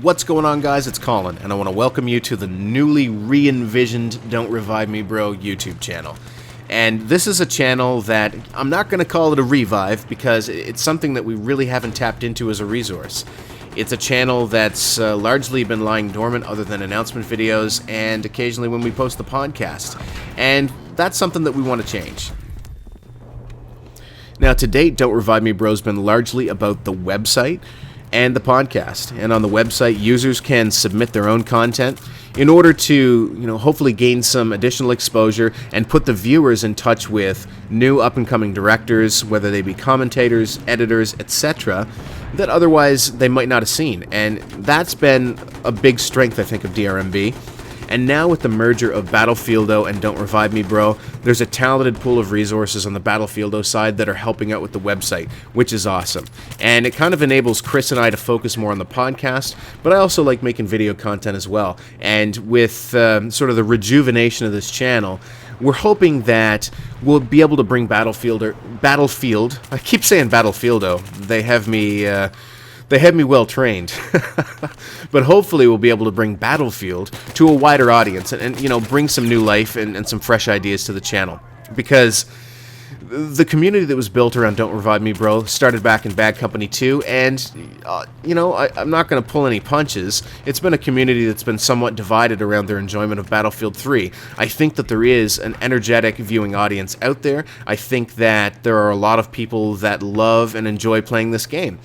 What's going on, guys? It's Colin, and I want to welcome you to the newly re-envisioned Don't Revive Me Bro YouTube channel. And this is a channel that I'm not going to call it a revive because it's something that we really haven't tapped into as a resource. It's a channel that's largely been lying dormant other than announcement videos and occasionally when we post the podcast. And that's something that we want to change. Now, to date, Don't Revive Me Bro has been largely about the website and the podcast. And on the website, users can submit their own content in order to, hopefully gain some additional exposure and put the viewers in touch with new up-and-coming directors, whether they be commentators, editors, etc., that otherwise they might not have seen. And that's been a big strength, I think, of DRMB. And now with the merger of Battlefieldo and Don't Revive Me Bro, there's a talented pool of resources on the Battlefieldo side that are helping out with the website, which is awesome. And it kind of enables Chris and I to focus more on the podcast, but I also like making video content as well. And with sort of the rejuvenation of this channel, we're hoping that we'll be able to bring Battlefield, I keep saying Battlefieldo, they have me well trained. But hopefully we'll be able to bring Battlefield to a wider audience and bring some new life and some fresh ideas to the channel. Because the community that was built around Don't Revive Me Bro started back in Bad Company 2, and, I'm not going to pull any punches. It's been a community that's been somewhat divided around their enjoyment of Battlefield 3. I think that there is an energetic viewing audience out there. I think that there are a lot of people that love and enjoy playing this game.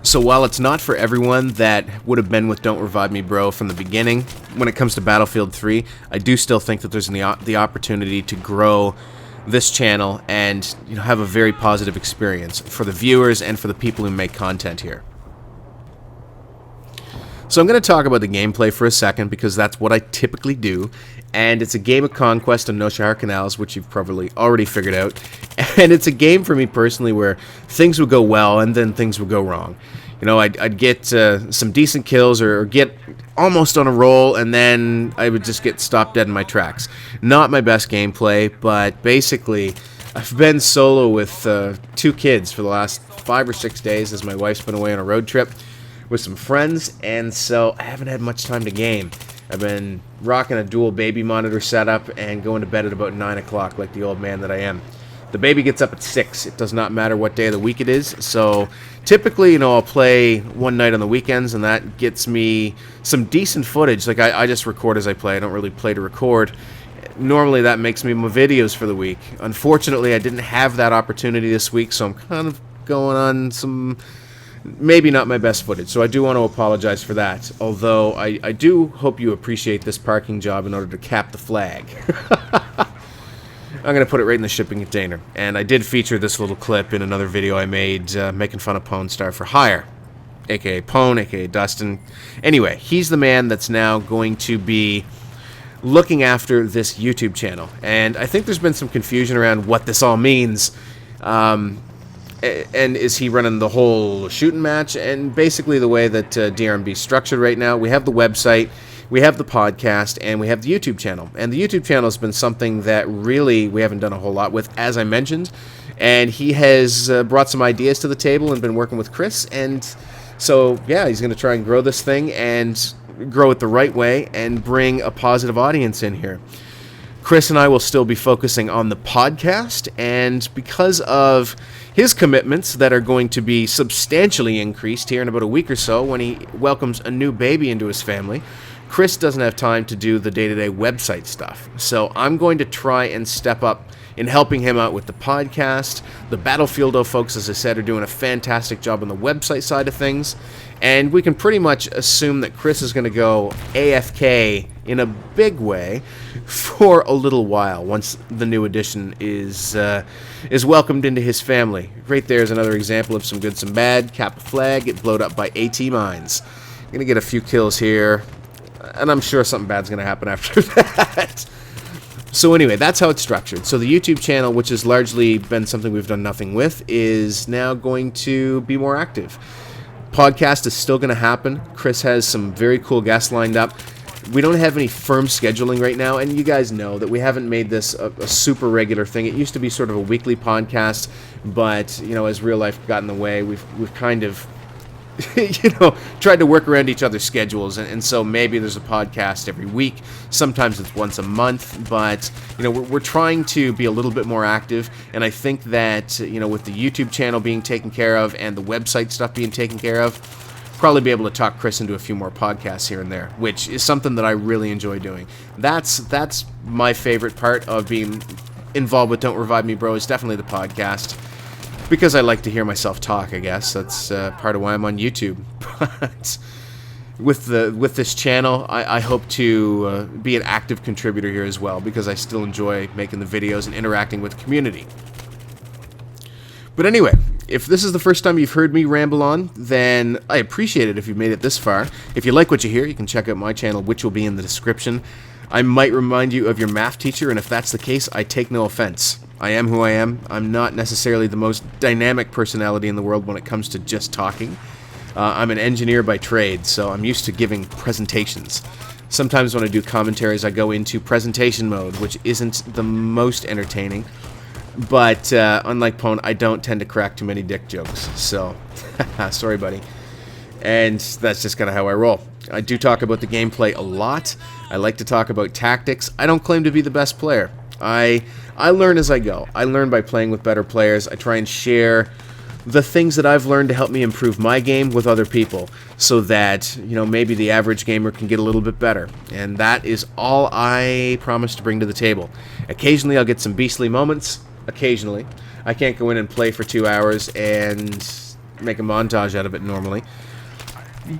So while it's not for everyone that would have been with Don't Revive Me Bro from the beginning, when it comes to Battlefield 3, I do still think that there's the opportunity to grow this channel and have a very positive experience for the viewers and for the people who make content here. So I'm going to talk about the gameplay for a second because that's what I typically do, and it's a game of Conquest on Noshahar Canals, which you've probably already figured out, and it's a game for me personally where things would go well and then things would go wrong. I'd get some decent kills or get almost on a roll, and then I would just get stopped dead in my tracks. Not my best gameplay, but basically I've been solo with 2 kids for the last 5 or 6 days as my wife's been away on a road trip with some friends, and so I haven't had much time to game. I've been rocking a dual baby monitor setup and going to bed at about 9 o'clock like the old man that I am. The baby gets up at 6. It does not matter what day of the week it is, so typically, I'll play one night on the weekends, and that gets me some decent footage. Like, I just record as I play. I don't really play to record. Normally, that makes me my videos for the week. Unfortunately, I didn't have that opportunity this week, so I'm kind of going on some maybe not my best footage, so I do want to apologize for that. Although, I do hope you appreciate this parking job in order to cap the flag. I'm going to put it right in the shipping container. And I did feature this little clip in another video I made making fun of Pwn Star for Hire, a.k.a. Pwn, a.k.a. Dustin. Anyway, he's the man that's now going to be looking after this YouTube channel. And I think there's been some confusion around what this all means. And is he running the whole shooting match? And basically the way that DRMB is structured right now, we have the website, we have the podcast, and we have the YouTube channel. And the YouTube channel has been something that really we haven't done a whole lot with, as I mentioned. And he has brought some ideas to the table and been working with Chris. And so, yeah, he's going to try and grow this thing and grow it the right way and bring a positive audience in here. Chris and I will still be focusing on the podcast, and because of his commitments that are going to be substantially increased here in about a week or so when he welcomes a new baby into his family, Chris doesn't have time to do the day-to-day website stuff. So I'm going to try and step up in helping him out with the podcast. The Battlefieldo folks, as I said, are doing a fantastic job on the website side of things. And we can pretty much assume that Chris is going to go AFK in a big way for a little while once the new addition is welcomed into his family. Right there is another example of some good, some bad. Cap a flag, get blowed up by AT mines. I'm going to get a few kills here, and I'm sure something bad's going to happen after that. So anyway, that's how it's structured. So the YouTube channel, which has largely been something we've done nothing with, is now going to be more active. Podcast is still going to happen. Chris has some very cool guests lined up. We don't have any firm scheduling right now, and you guys know that we haven't made this a super regular thing. It used to be sort of a weekly podcast, but as real life got in the way, we've kind of tried to work around each other's schedules, and so maybe there's a podcast every week. Sometimes it's once a month, but we're trying to be a little bit more active. And I think that with the YouTube channel being taken care of and the website stuff being taken care of, probably be able to talk Chris into a few more podcasts here and there, which is something that I really enjoy doing. That's my favorite part of being involved with Don't Revive Me Bro, is definitely the podcast. Because I like to hear myself talk, I guess. That's part of why I'm on YouTube. But with this channel, I hope to be an active contributor here as well, because I still enjoy making the videos and interacting with the community. But anyway, if this is the first time you've heard me ramble on, then I appreciate it if you've made it this far. If you like what you hear, you can check out my channel, which will be in the description. I might remind you of your math teacher, and if that's the case, I take no offense. I am who I am. I'm not necessarily the most dynamic personality in the world when it comes to just talking. I'm an engineer by trade, so I'm used to giving presentations. Sometimes when I do commentaries, I go into presentation mode, which isn't the most entertaining. But unlike Pone, I don't tend to crack too many dick jokes. So, sorry, buddy. And that's just kind of how I roll. I do talk about the gameplay a lot. I like to talk about tactics. I don't claim to be the best player. I learn as I go. I learn by playing with better players. I try and share the things that I've learned to help me improve my game with other people, so that maybe the average gamer can get a little bit better. And that is all I promise to bring to the table. Occasionally I'll get some beastly moments. Occasionally. I can't go in and play for 2 hours and make a montage out of it normally.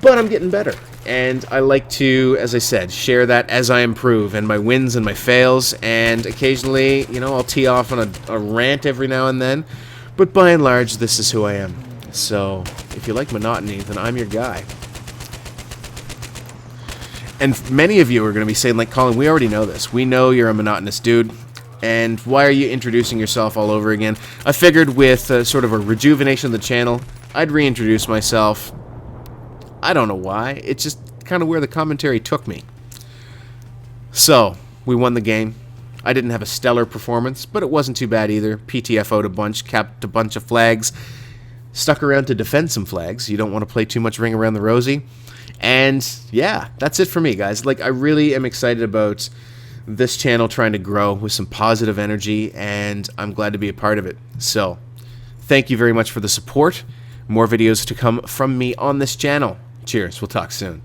But I'm getting better. And I like to, as I said, share that as I improve, and my wins and my fails. And occasionally, I'll tee off on a rant every now and then. But by and large, this is who I am. So, if you like monotony, then I'm your guy. And many of you are going to be saying, like, Colin, we already know this. We know you're a monotonous dude. And why are you introducing yourself all over again? I figured with sort of a rejuvenation of the channel, I'd reintroduce myself. I don't know why. It's just kind of where the commentary took me. So, we won the game. I didn't have a stellar performance, but it wasn't too bad either. PTFO'd a bunch, capped a bunch of flags, stuck around to defend some flags. You don't want to play too much Ring Around the Rosie. And, yeah, that's it for me, guys. Like, I really am excited about this channel trying to grow with some positive energy, and I'm glad to be a part of it. So, thank you very much for the support. More videos to come from me on this channel. Cheers. We'll talk soon.